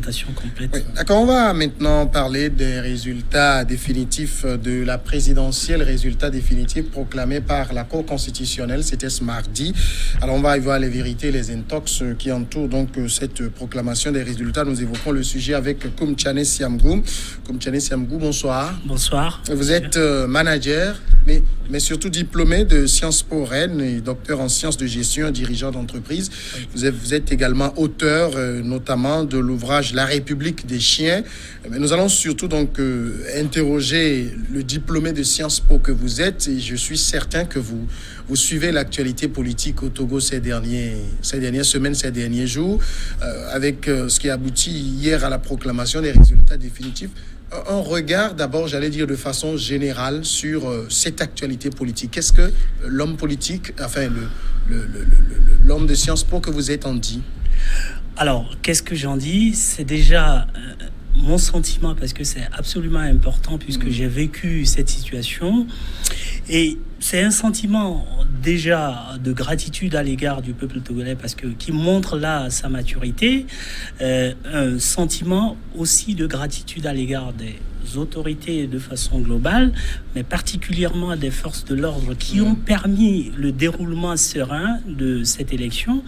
présentation complète. Oui, d'accord, on va maintenant parler des résultats définitifs de la présidentielle, résultats définitifs proclamés par la Cour constitutionnelle. C'était ce mardi. Alors, on va y voir les vérités, les intox qui entourent donc cette proclamation des résultats. Nous évoquons le sujet avec Koumtchane Siamgou. Koumtchane Siamgou, bonsoir. Bonsoir. Vous êtes manager, mais surtout diplômé de Sciences Po Rennes et docteur en sciences de gestion, dirigeant d'entreprise. Oui. Vous êtes également auteur, notamment de l'ouvrage La République des chiens. Mais nous allons surtout donc interroger le diplômé de Sciences Po que vous êtes, et je suis certain que vous suivez l'actualité politique au Togo ces dernières semaines, ces derniers jours, avec ce qui aboutit hier à la proclamation des résultats définitifs. Un regard d'abord, j'allais dire de façon générale, sur cette actualité politique. Qu'est-ce que l'homme politique, enfin l'homme de Sciences Po que vous êtes en dit? Alors, qu'est-ce que j'en dis? C'est déjà mon sentiment, parce que c'est absolument important, puisque j'ai vécu cette situation. Et c'est un sentiment déjà de gratitude à l'égard du peuple togolais, parce que qui montre là sa maturité, un sentiment aussi de gratitude à l'égard des autorités de façon globale, mais particulièrement des forces de l'ordre qui ont permis le déroulement serein de cette élection.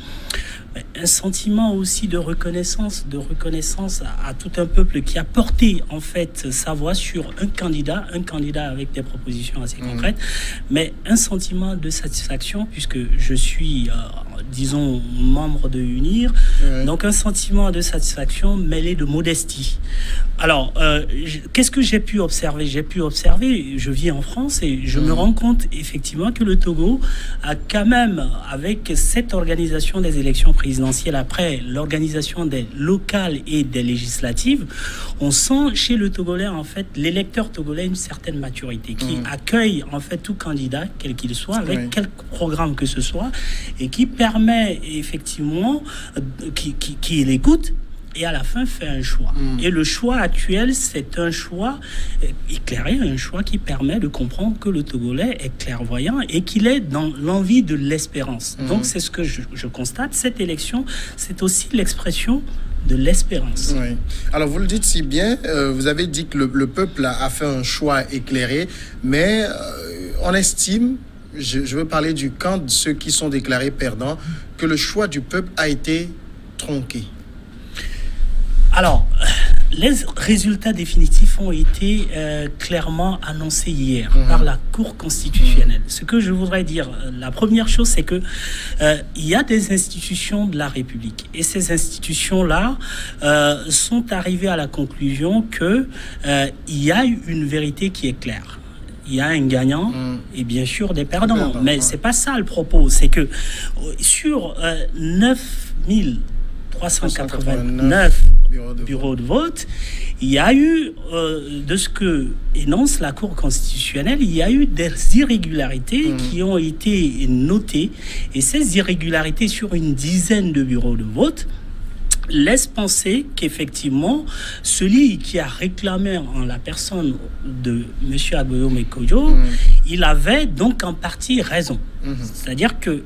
Un sentiment aussi de reconnaissance à tout un peuple qui a porté en fait sa voix sur un candidat avec des propositions assez concrètes, mais un sentiment de satisfaction, puisque je suis disons membre de UNIR, donc un sentiment de satisfaction mêlé de modestie. Alors, qu'est-ce que j'ai pu observer? Je vis en France et je me rends compte effectivement que le Togo a quand même, avec cette organisation des élections présidentielles après l'organisation des locales et des législatives, on sent chez le Togolais, en fait, l'électeur togolais une certaine maturité qui accueille en fait tout candidat, quel qu'il soit, avec quel programme que ce soit, et qui permet effectivement qui l'écoute et à la fin fait un choix. Et le choix actuel, c'est un choix éclairé, un choix qui permet de comprendre que le Togolais est clairvoyant et qu'il est dans l'envie de l'espérance. Donc c'est ce que je constate. Cette élection, c'est aussi l'expression de l'espérance. Oui. Alors vous le dites si bien, vous avez dit que le peuple a fait un choix éclairé, mais on estime, je veux parler du camp de ceux qui sont déclarés perdants, que le choix du peuple a été tronqué. Alors, les résultats définitifs ont été clairement annoncés hier par la Cour constitutionnelle. Ce que je voudrais dire, la première chose, c'est que il y a des institutions de la République. Et ces institutions-là sont arrivées à la conclusion que il y a une vérité qui est claire. Il y a un gagnant et bien sûr des perdants. Mais c'est pas ça le propos. C'est que sur 9389 bureaux de vote, il y a eu, de ce que énonce la Cour constitutionnelle, il y a eu des irrégularités qui ont été notées. Et ces irrégularités sur une dizaine de bureaux de vote laisse penser qu'effectivement, celui qui a réclamé en la personne de M. Agboyome Kodjo, il avait donc en partie raison. C'est-à-dire que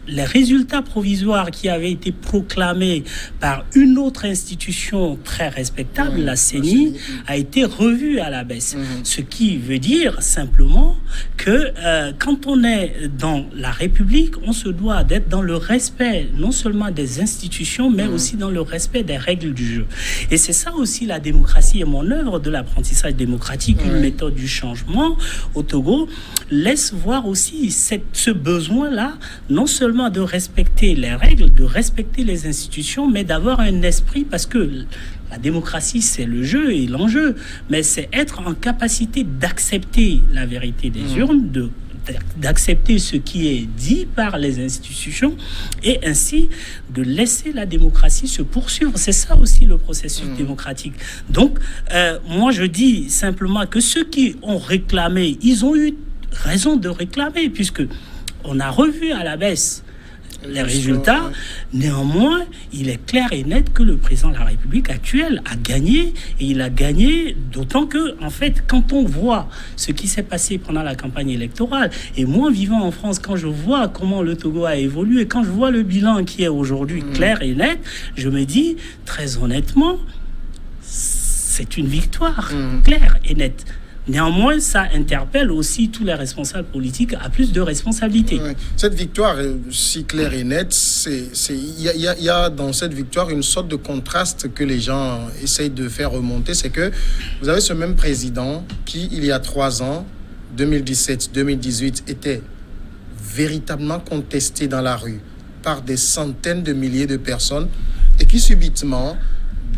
les résultats provisoires qui avaient été proclamés par une autre institution très respectable, la CENI, a été revue à la baisse. Ce qui veut dire simplement que quand on est dans la République, on se doit d'être dans le respect non seulement des institutions, mais aussi dans le respect des règles du jeu. Et c'est ça aussi la démocratie et mon œuvre de l'apprentissage démocratique, une méthode du changement au Togo, laisse voir aussi ce besoin-là, non seulement de respecter les règles, de respecter les institutions, mais d'avoir un esprit, parce que la démocratie, c'est le jeu et l'enjeu, mais c'est être en capacité d'accepter la vérité des urnes, d'accepter ce qui est dit par les institutions et ainsi de laisser la démocratie se poursuivre. C'est ça aussi le processus démocratique. Donc, moi, je dis simplement que ceux qui ont réclamé, ils ont eu raison de réclamer, puisque on a revu à la baisse les résultats. Néanmoins, il est clair et net que le président de la République actuel a gagné, et il a gagné d'autant que, en fait, quand on voit ce qui s'est passé pendant la campagne électorale, et moi vivant en France, quand je vois comment le Togo a évolué, quand je vois le bilan qui est aujourd'hui clair et net, je me dis, très honnêtement, c'est une victoire claire et nette. Néanmoins, ça interpelle aussi tous les responsables politiques à plus de responsabilités. Ouais. Cette victoire, si claire et nette, il y a dans cette victoire une sorte de contraste que les gens essayent de faire remonter. C'est que vous avez ce même président qui, il y a 3 ans, 2017-2018, était véritablement contesté dans la rue par des centaines de milliers de personnes et qui subitement,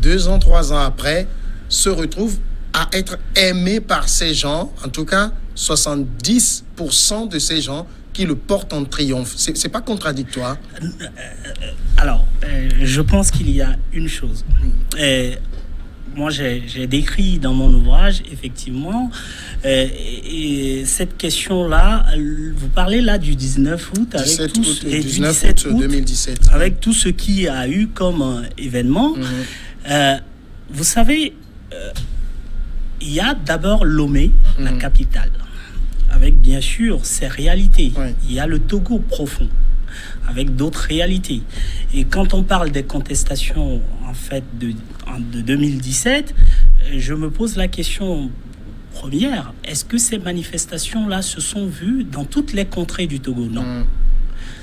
2 ans, 3 ans après, se retrouve à être aimé par ces gens, en tout cas 70% de ces gens qui le portent en triomphe. C'est pas contradictoire? Alors, je pense qu'il y a une chose. Moi, j'ai décrit dans mon ouvrage, effectivement, et cette question-là, vous parlez là du 19 août, avec tout, août, et 19 août 2017. Avec tout ce qui a eu comme événement. Vous savez, il y a d'abord Lomé, la capitale, avec bien sûr ses réalités. Oui. Il y a le Togo profond, avec d'autres réalités. Et quand on parle des contestations en fait de 2017, je me pose la question première, est-ce que ces manifestations-là se sont vues dans toutes les contrées du Togo? Non.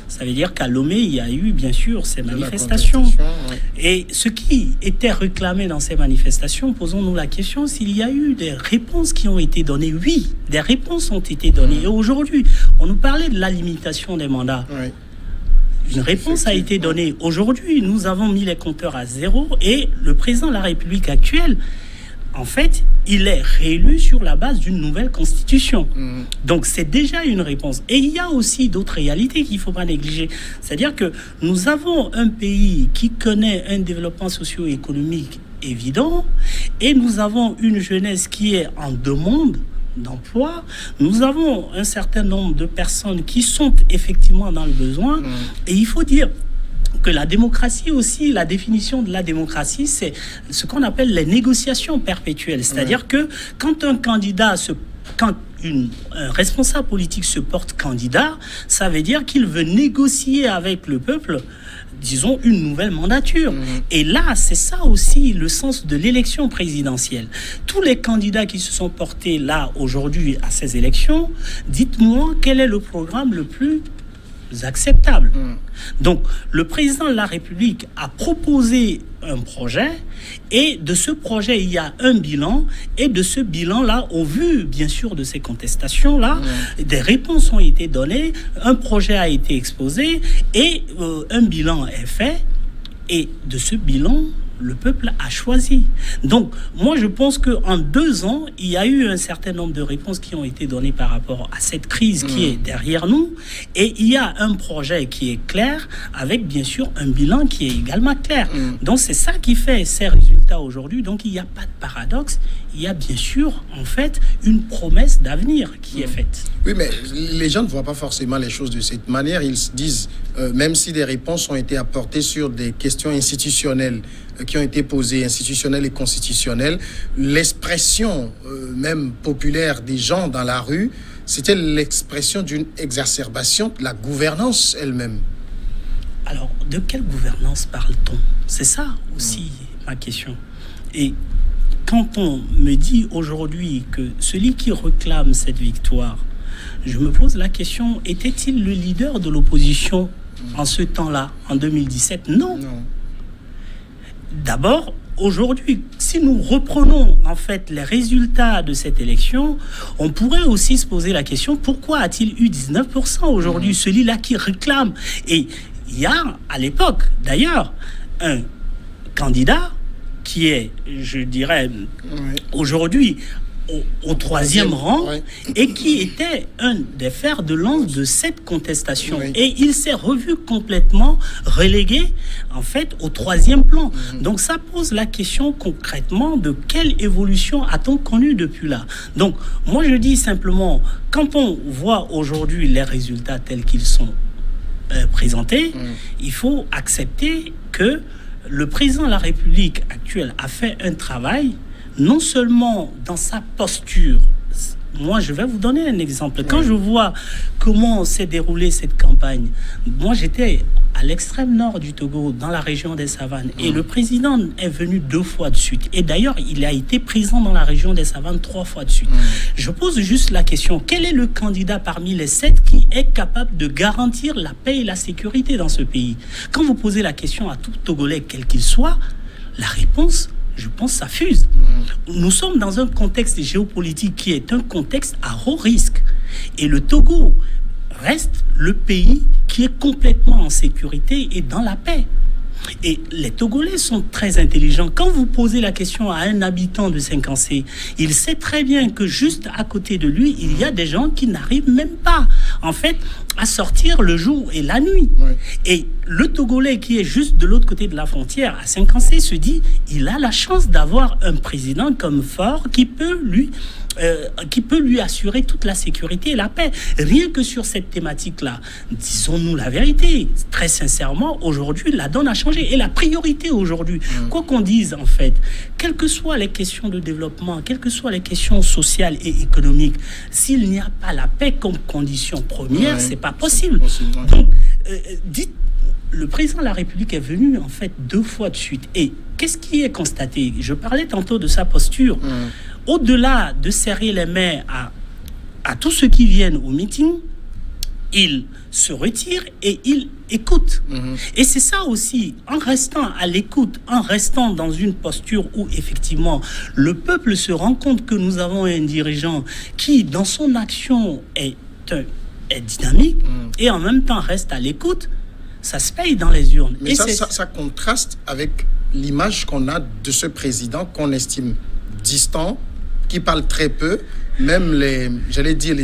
Ça veut dire qu'à Lomé, il y a eu, bien sûr, ces manifestations. Ouais. Et ce qui était réclamé dans ces manifestations, posons-nous la question, s'il y a eu des réponses qui ont été données. Oui, des réponses ont été données. Et aujourd'hui, on nous parlait de la limitation des mandats. Ouais. Une réponse a été donnée. Aujourd'hui, nous avons mis les compteurs à 0 et le président de la République actuelle, en fait, il est réélu sur la base d'une nouvelle constitution. Donc, c'est déjà une réponse. Et il y a aussi d'autres réalités qu'il ne faut pas négliger. C'est-à-dire que nous avons un pays qui connaît un développement socio-économique évident et nous avons une jeunesse qui est en demande d'emploi. Nous avons un certain nombre de personnes qui sont effectivement dans le besoin. Et il faut dire que la démocratie aussi, la définition de la démocratie, c'est ce qu'on appelle les négociations perpétuelles. C'est-à-dire que quand un responsable politique se porte candidat, ça veut dire qu'il veut négocier avec le peuple, disons, une nouvelle mandature. Et là, c'est ça aussi le sens de l'élection présidentielle. Tous les candidats qui se sont portés là aujourd'hui à ces élections, dites-moi quel est le programme le plus acceptable. Donc, le président de la République a proposé un projet et de ce projet, il y a un bilan et de ce bilan-là, au vu, bien sûr, de ces contestations-là, des réponses ont été données, un projet a été exposé et un bilan est fait et de ce bilan, le peuple a choisi. Donc, moi, je pense qu'en 2 ans, il y a eu un certain nombre de réponses qui ont été données par rapport à cette crise qui est derrière nous. Et il y a un projet qui est clair, avec bien sûr un bilan qui est également clair. Donc, c'est ça qui fait ces résultats aujourd'hui. Donc, il n'y a pas de paradoxe. Il y a bien sûr, en fait, une promesse d'avenir qui est faite. Oui, mais les gens ne voient pas forcément les choses de cette manière. Ils se disent, même si des réponses ont été apportées sur des questions institutionnelles qui ont été posées, institutionnelles et constitutionnelles, l'expression même populaire des gens dans la rue, c'était l'expression d'une exacerbation de la gouvernance elle-même. Alors, de quelle gouvernance parle-t-on? C'est ça aussi ma question. Et quand on me dit aujourd'hui que celui qui réclame cette victoire, je me pose la question, était-il le leader de l'opposition en ce temps-là, en 2017? Non. D'abord, aujourd'hui, si nous reprenons en fait les résultats de cette élection, on pourrait aussi se poser la question, pourquoi a-t-il eu 19% aujourd'hui, celui-là qui réclame? Et il y a, à l'époque, d'ailleurs, un candidat qui est, je dirais, aujourd'hui au 3e rang et qui était un des fers de lance de cette contestation. Et il s'est revu complètement relégué, en fait, au 3e plan. Donc, ça pose la question concrètement de quelle évolution a-t-on connu depuis là? Donc, moi, je dis simplement, quand on voit aujourd'hui les résultats tels qu'ils sont présentés, il faut accepter que le président de la République actuelle a fait un travail non seulement dans sa posture. Moi, je vais vous donner un exemple. Quand je vois comment s'est déroulée cette campagne, moi, j'étais à l'extrême nord du Togo, dans la région des Savanes. Et le président est venu 2 fois de suite. Et d'ailleurs, il a été présent dans la région des Savanes 3 fois de suite. Je pose juste la question, quel est le candidat parmi les 7 qui est capable de garantir la paix et la sécurité dans ce pays? Quand vous posez la question à tout Togolais, quel qu'il soit, la réponse, je pense, ça fuse. Nous sommes dans un contexte géopolitique qui est un contexte à haut risque. Et le Togo reste le pays qui est complètement en sécurité et dans la paix. Et les Togolais sont très intelligents. Quand vous posez la question à un habitant de Cinquancé, il sait très bien que juste à côté de lui, il y a des gens qui n'arrivent même pas, en fait, à sortir le jour et la nuit. Oui. Et le Togolais qui est juste de l'autre côté de la frontière, à Cinquancé, se dit, il a la chance d'avoir un président comme Faure qui peut lui assurer toute la sécurité et la paix. Rien que sur cette thématique-là, disons-nous la vérité, très sincèrement, aujourd'hui, la donne a changé. Et la priorité aujourd'hui, quoi qu'on dise en fait, quelles que soient les questions de développement, quelles que soient les questions sociales et économiques, s'il n'y a pas la paix comme condition première, c'est pas possible. Donc, dites, le président de la République est venu en fait 2 fois de suite. Et qu'est-ce qui est constaté? Je parlais tantôt de sa posture. Au-delà de serrer les mains à tous ceux qui viennent au meeting, il se retire et il écoute. Et c'est ça aussi, en restant à l'écoute, en restant dans une posture où effectivement le peuple se rend compte que nous avons un dirigeant qui, dans son action, est dynamique et en même temps reste à l'écoute, ça se paye dans les urnes. Mais ça contraste avec l'image qu'on a de ce président qu'on estime distant, qui parle très peu, même les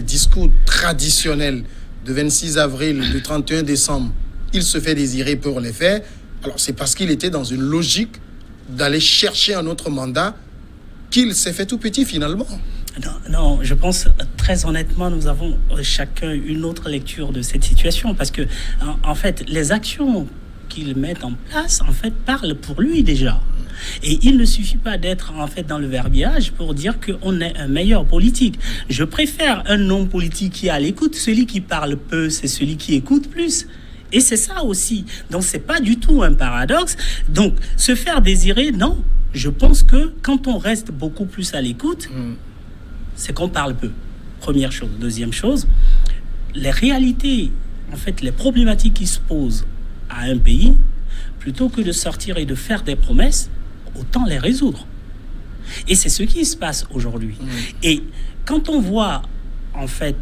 discours traditionnels de 26 avril, de 31 décembre, il se fait désirer pour les faire. Alors c'est parce qu'il était dans une logique d'aller chercher un autre mandat qu'il s'est fait tout petit finalement. Non, je pense très honnêtement, nous avons chacun une autre lecture de cette situation parce que en fait, les actions qu'il met en place, en fait, parlent pour lui déjà. Et il ne suffit pas d'être en fait dans le verbiage pour dire qu'on est un meilleur politique. Je préfère un homme politique qui est à l'écoute. Celui qui parle peu, c'est celui qui écoute plus. Et c'est ça aussi. Donc, c'est pas du tout un paradoxe. Donc, se faire désirer, non. Je pense que quand on reste beaucoup plus à l'écoute, c'est qu'on parle peu. Première chose. Deuxième chose, les réalités, en fait, les problématiques qui se posent à un pays, plutôt que de sortir et de faire des promesses, autant les résoudre. Et c'est ce qui se passe aujourd'hui. Et quand on voit, en fait,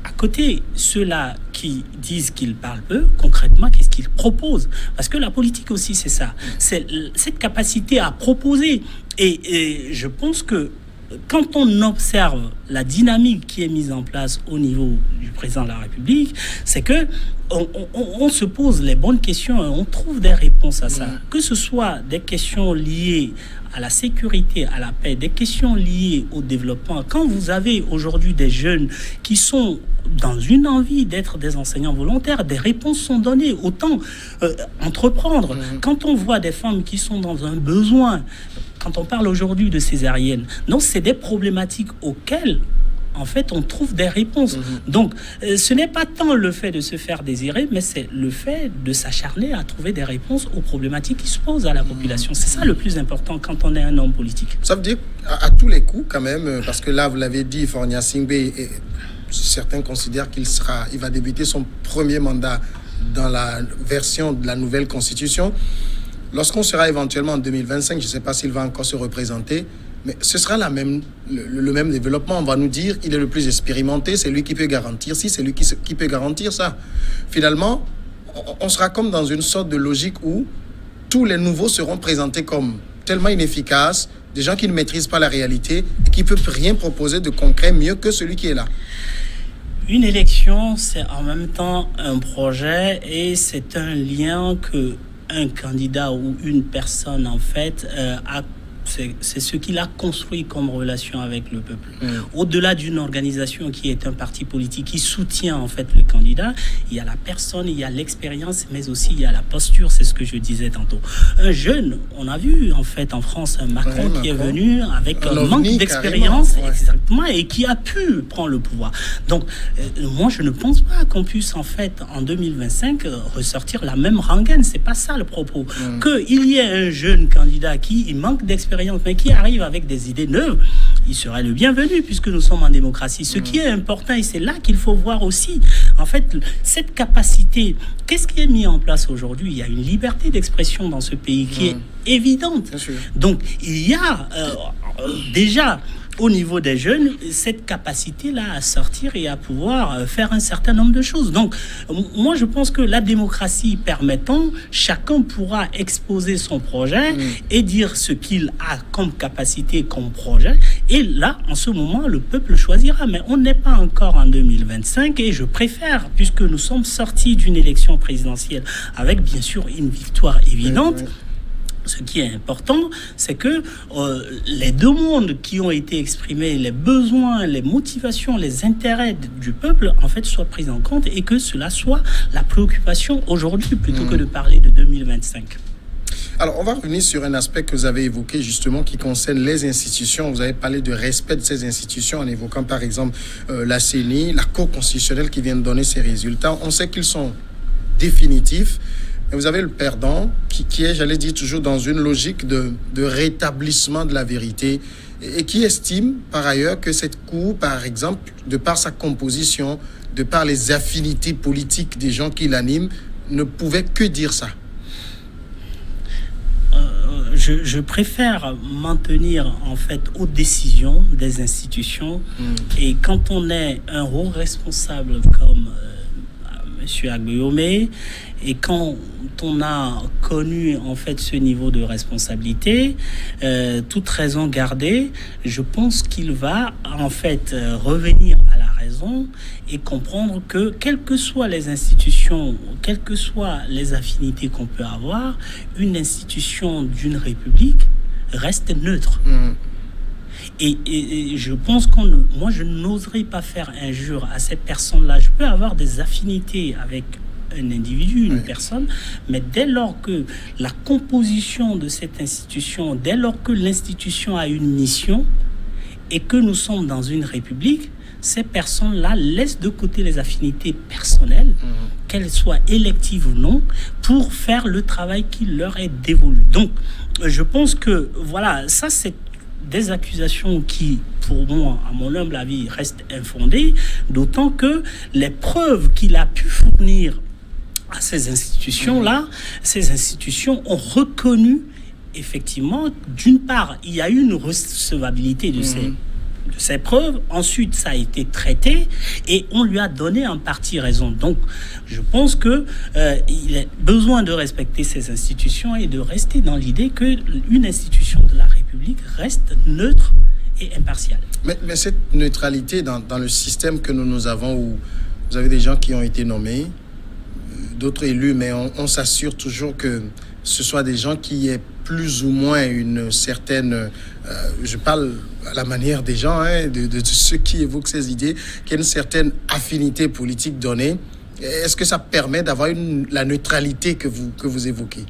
à côté, ceux-là qui disent qu'ils parlent peu, concrètement, qu'est-ce qu'ils proposent? Parce que la politique aussi, c'est ça. C'est cette capacité à proposer. Et je pense que quand on observe la dynamique qui est mise en place au niveau du président de la République, c'est que on se pose les bonnes questions et on trouve des réponses à ça. Que ce soit des questions liées à la sécurité, à la paix, des questions liées au développement. Quand vous avez aujourd'hui des jeunes qui sont dans une envie d'être des enseignants volontaires, des réponses sont données. Autant entreprendre. Quand on voit des femmes qui sont dans un besoin, quand on parle aujourd'hui de césarienne, non, c'est des problématiques auxquelles en fait, on trouve des réponses. Donc, ce n'est pas tant le fait de se faire désirer, mais c'est le fait de s'acharner à trouver des réponses aux problématiques qui se posent à la population. C'est ça le plus important quand on est un homme politique. Ça veut dire, à tous les coups, quand même, parce que là, vous l'avez dit, Faure Gnassingbé, certains considèrent qu'il va débuter son premier mandat dans la version de la nouvelle Constitution. Lorsqu'on sera éventuellement en 2025, je ne sais pas s'il va encore se représenter, mais ce sera le même développement. On va nous dire il est le plus expérimenté, c'est lui qui peut garantir ci, c'est lui qui peut garantir ça. Finalement, on sera comme dans une sorte de logique où tous les nouveaux seront présentés comme tellement inefficaces, des gens qui ne maîtrisent pas la réalité et qui ne peuvent rien proposer de concret mieux que celui qui est là. Une élection, c'est en même temps un projet et c'est un lien que un candidat ou une personne, en fait, a c'est ce qu'il a construit comme relation avec le peuple. Au-delà d'une organisation qui est un parti politique qui soutient en fait le candidat, il y a la personne, il y a l'expérience, mais aussi il y a la posture, c'est ce que je disais tantôt. Un jeune, on a vu en fait en France un Macron qui est venu avec un manque d'expérience, exactement, et qui a pu prendre le pouvoir. Donc, moi je ne pense pas qu'on puisse en fait en 2025 ressortir la même rengaine. C'est pas ça le propos. Qu'il y ait un jeune candidat qui manque d'expérience, mais qui arrive avec des idées neuves, il serait le bienvenu puisque nous sommes en démocratie. Ce qui est important, et c'est là qu'il faut voir aussi, en fait, cette capacité. Qu'est-ce qui est mis en place aujourd'hui? Il y a une liberté d'expression dans ce pays qui est évidente. Donc, il y a déjà au niveau des jeunes, cette capacité-là à sortir et à pouvoir faire un certain nombre de choses. Donc, moi, je pense que la démocratie permettant, chacun pourra exposer son projet et dire ce qu'il a comme capacité, comme projet. Et là, en ce moment, le peuple choisira. Mais on n'est pas encore en 2025 et je préfère, puisque nous sommes sortis d'une élection présidentielle avec, bien sûr, une victoire évidente. Ce qui est important, c'est que les demandes qui ont été exprimées, les besoins, les motivations, les intérêts du peuple, en fait, soient pris en compte et que cela soit la préoccupation aujourd'hui plutôt que de parler de 2025. Alors, on va revenir sur un aspect que vous avez évoqué justement qui concerne les institutions. Vous avez parlé de respect de ces institutions en évoquant par exemple la CENI, la Cour constitutionnelle qui vient de donner ses résultats. On sait qu'ils sont définitifs. Et vous avez le perdant qui est, j'allais dire, toujours dans une logique de rétablissement de la vérité et qui estime par ailleurs que cette cour, par exemple, de par sa composition, de par les affinités politiques des gens qui l'animent, ne pouvait que dire ça. Je préfère m'en tenir en fait aux décisions des institutions et quand on est un haut responsable comme M. Agbeyome, et quand on a connu en fait ce niveau de responsabilité, toute raison gardée, je pense qu'il va en fait revenir à la raison et comprendre que quelles que soient les institutions, quelles que soient les affinités qu'on peut avoir, une institution d'une république reste neutre. Et je pense moi je n'oserais pas faire injure à cette personne-là. Je peux avoir des affinités avec un individu, une personne, mais dès lors que la composition de cette institution, dès lors que l'institution a une mission et que nous sommes dans une république, ces personnes-là laissent de côté les affinités personnelles, qu'elles soient électives ou non, pour faire le travail qui leur est dévolu. Donc, je pense que, voilà, ça c'est des accusations qui, pour moi, à mon humble avis, restent infondées, d'autant que les preuves qu'il a pu fournir à ces institutions-là, ces institutions ont reconnu, effectivement, d'une part, il y a eu une recevabilité de ces preuves, ensuite ça a été traité et on lui a donné en partie raison. Donc je pense que il a besoin de respecter ces institutions et de rester dans l'idée qu'une institution de la République reste neutre et impartiale. Mais cette neutralité dans le système que nous avons, où vous avez des gens qui ont été nommés, d'autres élus, mais on s'assure toujours que ce soit des gens qui aient plus ou moins une certaine, je parle à la manière des gens, de ceux qui évoquent ces idées, qui aient une certaine affinité politique donnée. Est-ce que ça permet d'avoir la neutralité que vous évoquez?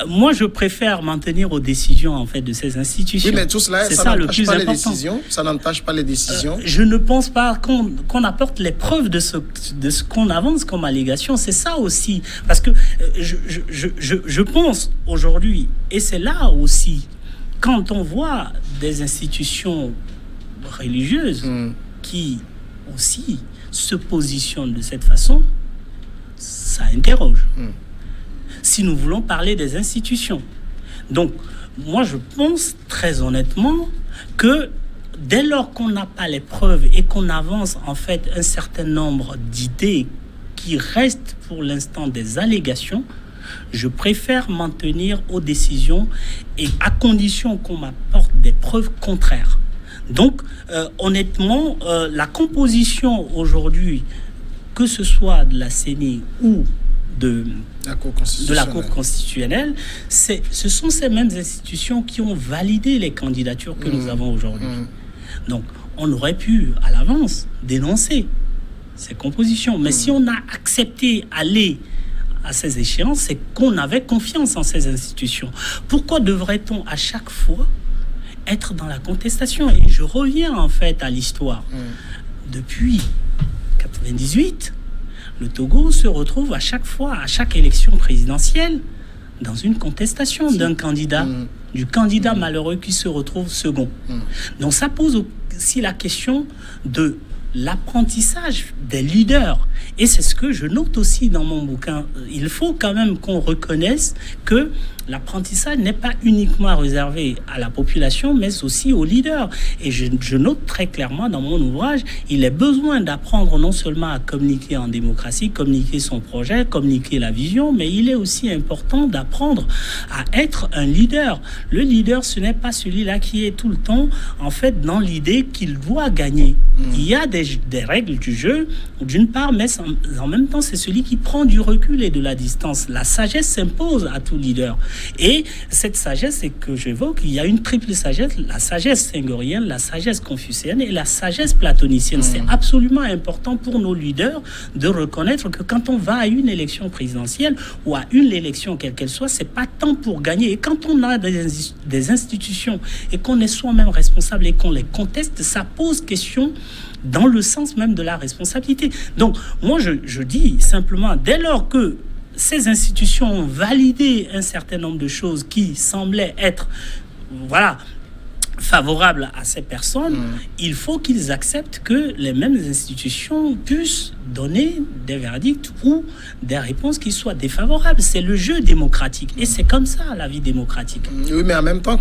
Moi, je préfère m'en tenir aux décisions en fait de ces institutions. Oui, mais tout cela, ça n'entache pas les décisions. Ça n'entache pas les décisions. Je ne pense pas qu'on apporte les preuves de ce qu'on avance comme allégation. C'est ça aussi, parce que je pense aujourd'hui, et c'est là aussi, quand on voit des institutions religieuses qui aussi se positionnent de cette façon, ça interroge. Si nous voulons parler des institutions. Donc, moi, je pense très honnêtement que dès lors qu'on n'a pas les preuves et qu'on avance en fait un certain nombre d'idées qui restent pour l'instant des allégations, je préfère m'en tenir aux décisions et à condition qu'on m'apporte des preuves contraires. Donc, honnêtement, la composition aujourd'hui, que ce soit de la CENI ou de la Cour constitutionnelle, ce sont ces mêmes institutions qui ont validé les candidatures que nous avons aujourd'hui. Donc, on aurait pu, à l'avance, dénoncer ces compositions. Mais si on a accepté aller à ces échéances, c'est qu'on avait confiance en ces institutions. Pourquoi devrait-on à chaque fois être dans la contestation? Et je reviens en fait à l'histoire. Depuis 1998, le Togo se retrouve à chaque fois, à chaque élection présidentielle, dans une contestation d'un candidat, du candidat malheureux qui se retrouve second. Donc ça pose aussi la question de l'apprentissage des leaders. Et c'est ce que je note aussi dans mon bouquin. Il faut quand même qu'on reconnaisse que l'apprentissage n'est pas uniquement réservé à la population, mais aussi aux leaders. Et je note très clairement dans mon ouvrage, il est besoin d'apprendre non seulement à communiquer en démocratie, communiquer son projet, communiquer la vision, mais il est aussi important d'apprendre à être un leader. Le leader, ce n'est pas celui-là qui est tout le temps, en fait, dans l'idée qu'il doit gagner. Il y a des règles du jeu, d'une part, mais en même temps, c'est celui qui prend du recul et de la distance. La sagesse s'impose à tout leader. Et cette sagesse, c'est que j'évoque, il y a une triple sagesse, la sagesse senghorienne, la sagesse confucéenne et la sagesse platonicienne. C'est absolument important pour nos leaders de reconnaître que quand on va à une élection présidentielle ou à une élection quelle qu'elle soit, c'est pas tant pour gagner. Et quand on a des institutions et qu'on est soi-même responsable et qu'on les conteste, ça pose question dans le sens même de la responsabilité. Donc, moi, je dis simplement, dès lors que ces institutions ont validé un certain nombre de choses qui semblaient être, favorables à ces personnes, il faut qu'ils acceptent que les mêmes institutions puissent donner des verdicts ou des réponses qui soient défavorables. C'est le jeu démocratique et c'est comme ça la vie démocratique. Oui, mais en même temps,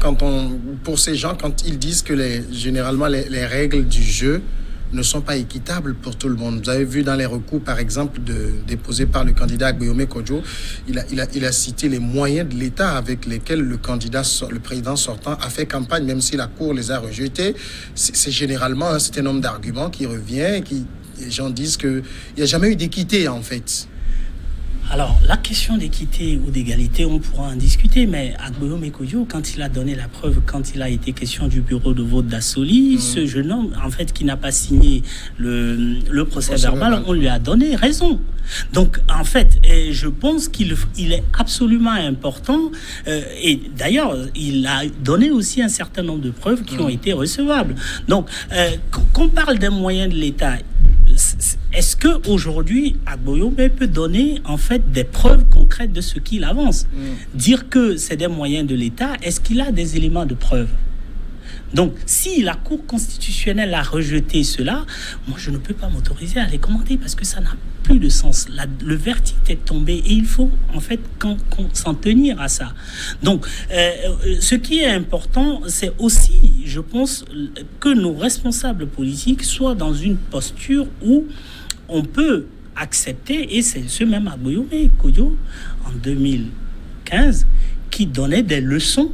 pour ces gens, quand ils disent que généralement les règles du jeu ne sont pas équitables pour tout le monde. Vous avez vu dans les recours, par exemple, déposés par le candidat Agboyome Kodjo, il a cité les moyens de l'État avec lesquels le président sortant a fait campagne, même si la Cour les a rejetés. C'est généralement un certain nombre d'arguments qui revient, les gens disent qu'il n'y a jamais eu d'équité, en fait. Alors, la question d'équité ou d'égalité, on pourra en discuter, mais Agboyome Kodjo, quand il a donné la preuve, quand il a été question du bureau de vote d'Assoli, ce jeune homme, en fait, qui n'a pas signé le procès verbal, on lui a donné raison. Donc, en fait, je pense qu'il est absolument important, et d'ailleurs, il a donné aussi un certain nombre de preuves qui ont été recevables. Donc, qu'on parle des moyens de l'État, est-ce qu'aujourd'hui, Agboyome peut donner en fait des preuves concrètes de ce qu'il avance? Dire que c'est des moyens de l'État, est-ce qu'il a des éléments de preuve? Donc, si la Cour constitutionnelle a rejeté cela, moi, je ne peux pas m'autoriser à les commenter parce que ça n'a plus de sens. Le verdict est tombé et il faut, en fait, s'en tenir à ça. Donc, ce qui est important, c'est aussi, je pense, que nos responsables politiques soient dans une posture où on peut accepter, et c'est ce même Agboyome Kodjo, en 2015, qui donnait des leçons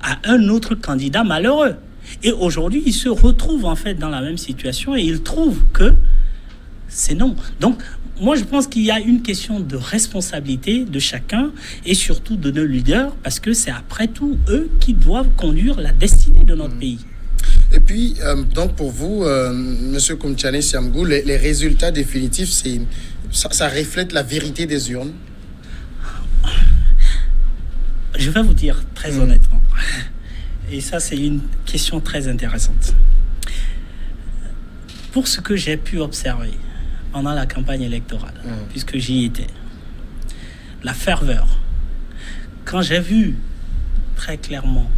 à un autre candidat malheureux. Et aujourd'hui, il se retrouve en fait dans la même situation et il trouve que c'est non. Donc, moi, je pense qu'il y a une question de responsabilité de chacun et surtout de nos leaders parce que c'est après tout eux qui doivent conduire la destinée de notre pays. Et puis, donc pour vous, Monsieur Koumtchiane Siamgou, les résultats définitifs, ça reflète la vérité des urnes? Je vais vous dire très honnêtement, et ça c'est une question très intéressante. Pour ce que j'ai pu observer pendant la campagne électorale, puisque j'y étais, la ferveur, quand j'ai vu très clairement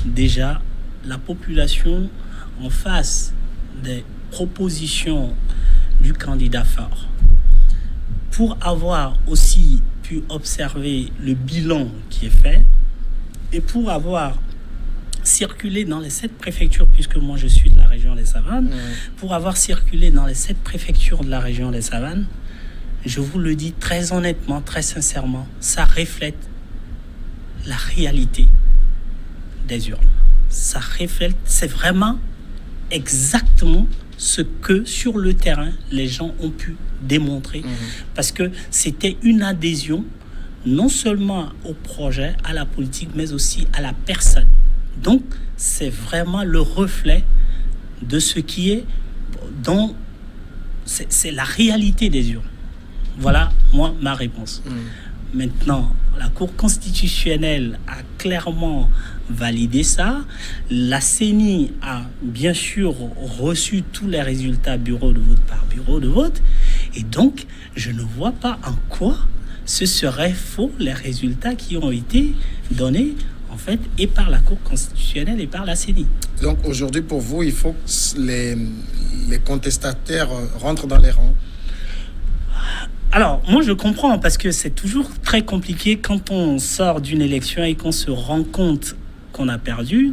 déjà la population en face des propositions du candidat fort, pour avoir aussi pu observer le bilan qui est fait et pour avoir circulé dans les 7 préfectures, puisque moi je suis de la région des Savanes, pour avoir circulé dans les 7 préfectures de la région des Savanes, je vous le dis très honnêtement, très sincèrement, ça reflète la réalité des urnes. Ça reflète, c'est vraiment exactement ce que sur le terrain, les gens ont pu démontrer. Parce que c'était une adhésion non seulement au projet, à la politique, mais aussi à la personne. Donc, c'est vraiment le reflet de ce qui est dans... C'est la réalité des urnes. Voilà, moi, ma réponse. Maintenant, la Cour constitutionnelle a clairement validé ça. La CENI a bien sûr reçu tous les résultats bureau de vote par bureau de vote. Et donc, je ne vois pas en quoi ce serait faux les résultats qui ont été donnés, en fait, et par la Cour constitutionnelle et par la CENI. Donc, aujourd'hui, pour vous, il faut que les contestataires rentrent dans les rangs. Alors, moi, je comprends, parce que c'est toujours très compliqué quand on sort d'une élection et qu'on se rend compte qu'on a perdu.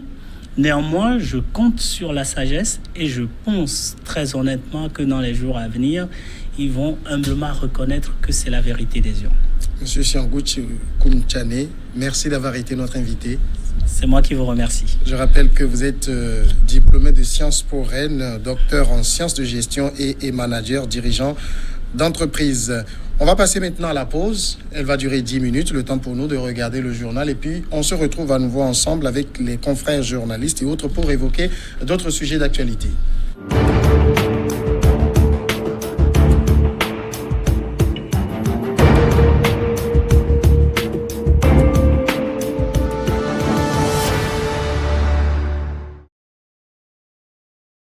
Néanmoins, je compte sur la sagesse et je pense très honnêtement que dans les jours à venir, ils vont humblement reconnaître que c'est la vérité des urnes. Monsieur Siangouch Koumtchane, merci d'avoir été notre invité. C'est moi qui vous remercie. Je rappelle que vous êtes diplômé de Sciences Po Rennes, docteur en sciences de gestion et manager, dirigeant d'entreprise. On va passer maintenant à la pause. Elle va durer 10 minutes, le temps pour nous de regarder le journal. Et puis, on se retrouve à nouveau ensemble avec les confrères journalistes et autres pour évoquer d'autres sujets d'actualité.